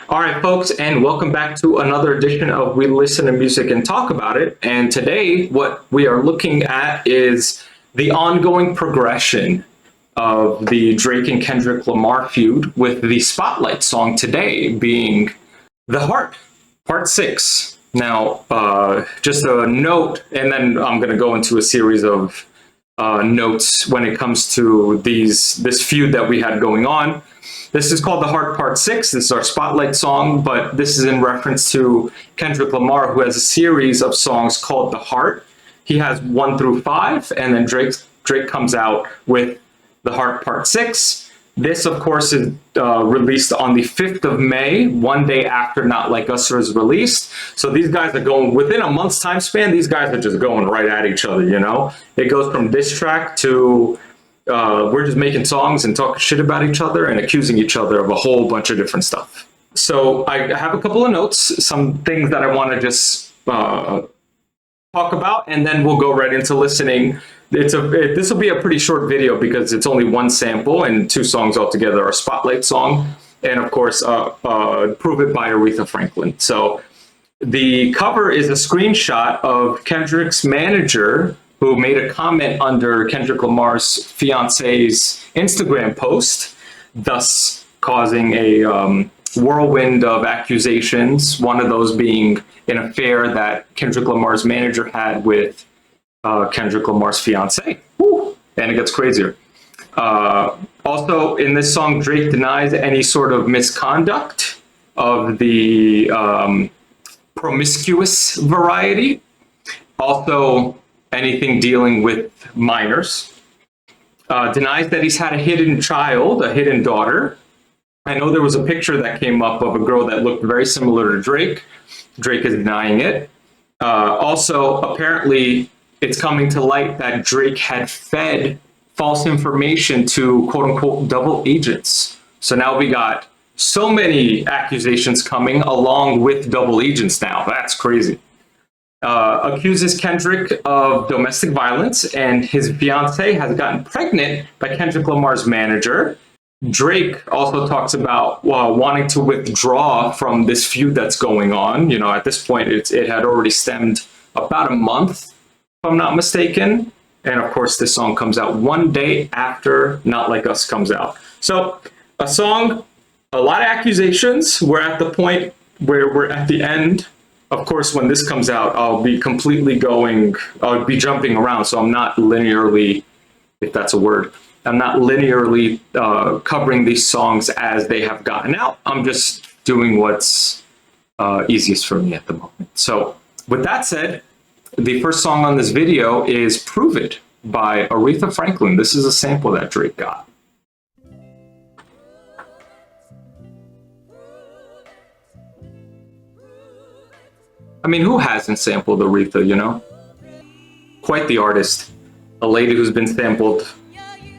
All right, folks, and welcome back to another edition of We Listen to Music and Talk About It. And today, what we are looking at is the ongoing progression of the Drake and Kendrick Lamar feud, with the spotlight song today being The Heart, Part 6. Now, just a note, and then I'm going to go into a series of notes when it comes to this feud that we had going on. This is called The Heart Part 6. This is our spotlight song, but this is in reference to Kendrick Lamar, who has a series of songs called The Heart. He has 1 through 5, and then Drake comes out with The Heart Part 6. This, of course, is released on the 5th of May, one day after Not Like Us is released. So these guys are going, within a month's time span, these guys are just going right at each other, you know? It goes from diss track to we're just making songs and talking shit about each other and accusing each other of a whole bunch of different stuff. So I have a couple of notes, some things that I want to just talk about, and then we'll go right into listening. This will be a pretty short video because it's only one sample and 2 songs altogether, our spotlight song, and of course, Prove It by Aretha Franklin. So the cover is a screenshot of Kendrick's manager, who made a comment under Kendrick Lamar's fiance's Instagram post, thus causing a whirlwind of accusations, one of those being an affair that Kendrick Lamar's manager had with Kendrick Lamar's fiance. Woo! And it gets crazier. Also, in this song, Drake denies any sort of misconduct of the promiscuous variety. Also, anything dealing with minors. Denies that he's had a hidden child, a hidden daughter. I know there was a picture that came up of a girl that looked very similar to Drake. Drake is denying it. Also, apparently, it's coming to light that Drake had fed false information to quote-unquote double agents. So now we got so many accusations coming along with double agents now. That's crazy. Accuses Kendrick of domestic violence, and his fiance has gotten pregnant by Kendrick Lamar's manager. Drake also talks about wanting to withdraw from this feud that's going on. You know, at this point, it had already stemmed about a month, if I'm not mistaken. And of course, this song comes out one day after Not Like Us comes out. So a song, a lot of accusations. We're at the point where we're at the end. Of course, when this comes out, I'll be jumping around. So I'm not linearly, if that's a word, I'm not linearly covering these songs as they have gotten out. I'm just doing what's easiest for me at the moment. So with that said, the first song on this video is Prove It by Aretha Franklin. This is a sample that Drake got. I mean, who hasn't sampled Aretha, you know? Quite the artist. A lady who's been sampled.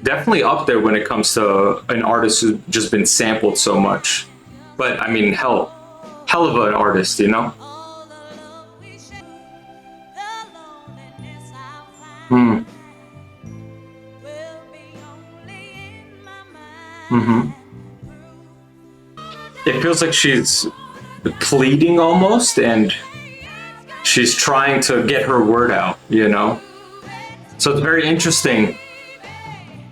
Definitely up there when it comes to an artist who's just been sampled so much. But, I mean, hell of an artist, you know? It feels like she's pleading almost, and she's trying to get her word out, you know? So it's very interesting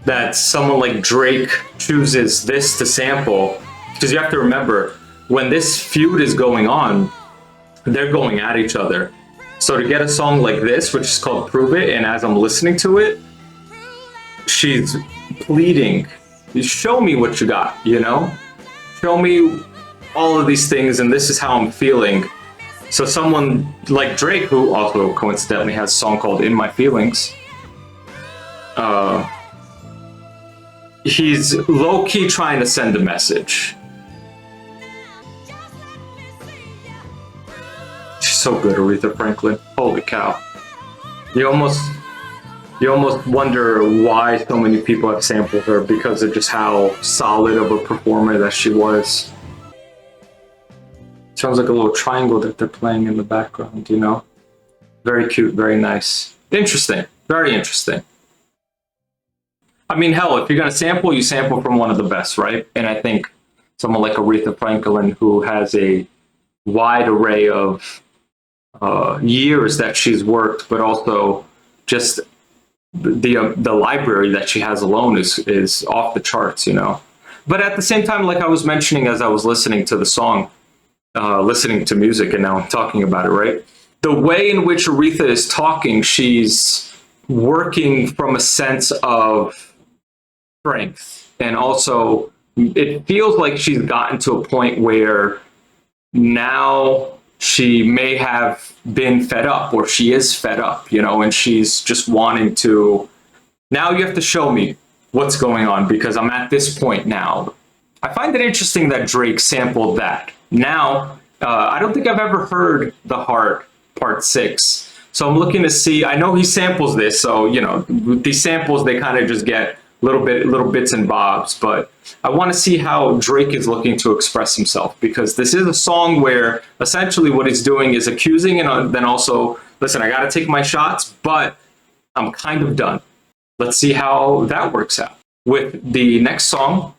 that someone like Drake chooses this to sample, because you have to remember, when this feud is going on, they're going at each other. So to get a song like this, which is called Prove It, and as I'm listening to it, she's pleading, show me what you got, you know? Show me all of these things, and this is how I'm feeling. So someone like Drake, who also coincidentally has a song called In My Feelings, he's low-key trying to send a message. She's so good, Aretha Franklin. Holy cow. You almost wonder why so many people have sampled her, because of just how solid of a performer that she was. Sounds like a little triangle that they're playing in the background, you know? Very cute, very nice. Interesting, very interesting. I mean, hell, if you're gonna sample, you sample from one of the best, right? And I think someone like Aretha Franklin, who has a wide array of years that she's worked, but also just the library that she has alone is off the charts, you know. But at the same time, like I was mentioning as I was listening to the song, listening to music, and now I'm talking about it, right? The way in which Aretha is talking, she's working from a sense of strength. And also, it feels like she's gotten to a point where now she may have been fed up, or she is fed up, you know, and she's just wanting to, now you have to show me what's going on because I'm at this point now. I find it interesting that Drake sampled that. Now, I don't think I've ever heard The Heart Part 6. So I'm looking to see, I know he samples this, so, you know, with these samples, they kind of just get little bits and bobs, but I want to see how Drake is looking to express himself, because this is a song where essentially what he's doing is accusing and then also, listen, I got to take my shots, but I'm kind of done. Let's see how that works out. With the next song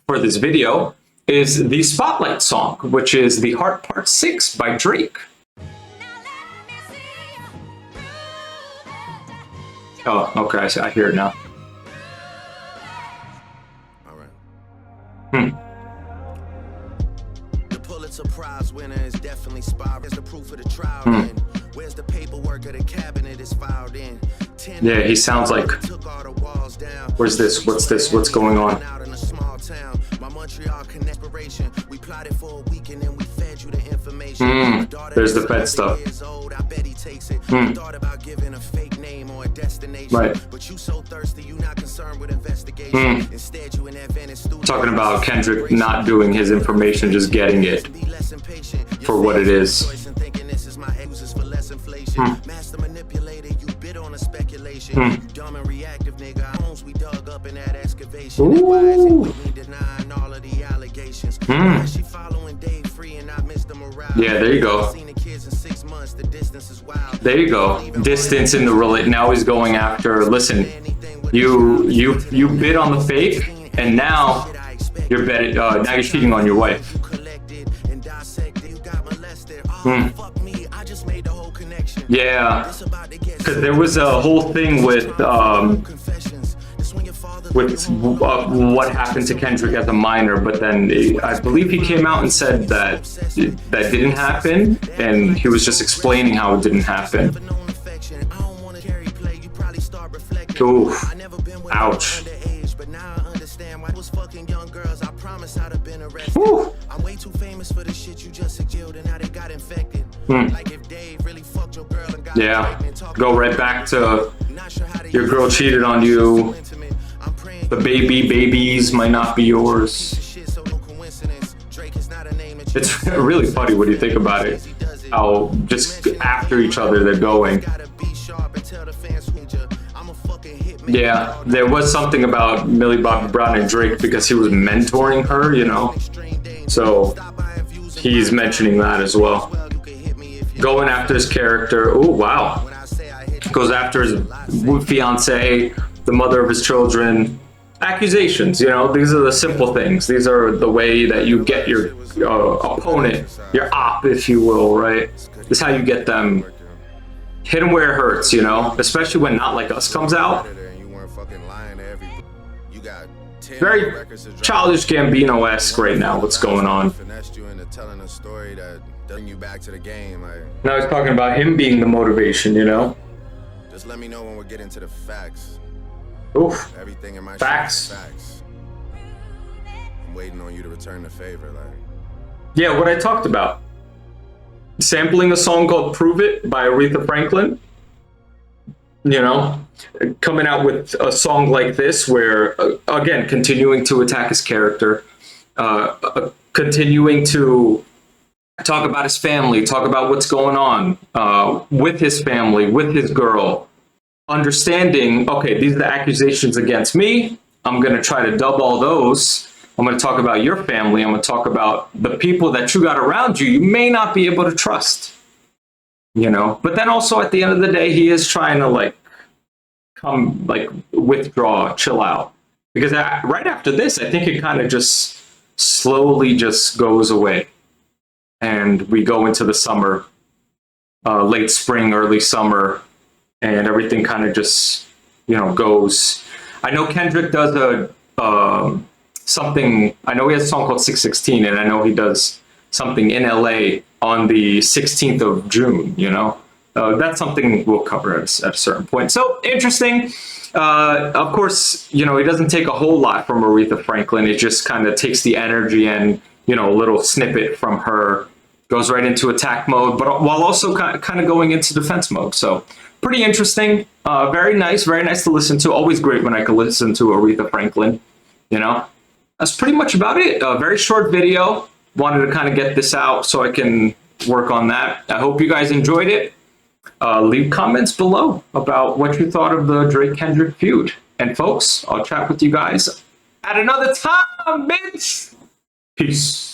for this video is the Spotlight song, which is The Heart Part 6 by Drake. Oh, okay, I hear it now. The Pulitzer Prize winner is definitely spiraled. Where's the proof of the trial in? Where's the paperwork of the cabinet is filed in? Yeah, he sounds like, where's this? What's this? What's going on? There's the Fed stuff. Right. Talking about Kendrick not doing his information, just getting it for what it is. Ooh. Yeah, there you go. There you go. Distance in the relate. Now he's going after. Listen, you bid on the fake, and now you're betting. Now you're cheating on your wife. Yeah, because there was a whole thing with what happened to Kendrick as a minor, but then I believe he came out and said that that didn't happen, and he was just explaining how it didn't happen. Ooh, ouch. Woo. Yeah, go right back to your girl cheated on you. The babies might not be yours. It's really funny when you think about it, how just after each other they're going. Yeah, there was something about Millie Bobby Brown and Drake because he was mentoring her, you know, so he's mentioning that as well. Going after his character. Oh, wow. Goes after his fiance, the mother of his children. Accusations, you know, these are the simple things. These are the way that you get your opponent, your op, if you will, right? This is how you get them. Hit them where it hurts, you know, especially when Not Like Us comes out. Very Childish Gambino-esque right now, what's going on. Now he's talking about him being the motivation, you know? Just let me know when we get into the facts. Oof. Everything in my facts. I'm waiting on you to return the favor, like. Yeah, what I talked about. Sampling a song called Prove It by Aretha Franklin. You know, coming out with a song like this where, again, continuing to attack his character, continuing to talk about his family, talk about what's going on with his family, with his girl. Understanding, okay, these are the accusations against me. I'm going to try to dub all those. I'm going to talk about your family. I'm going to talk about the people that you got around you. You may not be able to trust, you know, but then also at the end of the day, he is trying to withdraw, chill out, because right after this, I think it kind of just slowly just goes away. And we go into the summer, late spring, early summer, and everything kind of just, goes. I know Kendrick does something. I know he has a song called 616, and I know he does something in LA on the 16th of June, that's something we'll cover at a certain point. So interesting. Of course, he doesn't take a whole lot from Aretha Franklin. It just kind of takes the energy and, a little snippet from her, goes right into attack mode, but while also kind of going into defense mode. So pretty interesting. Very nice to listen to. Always great when I can listen to Aretha Franklin, That's pretty much about it. A very short video. Wanted to kind of get this out so I can work on that. I hope you guys enjoyed it. Leave comments below about what you thought of the Drake Kendrick feud. And folks, I'll chat with you guys at another time, bitch. Peace.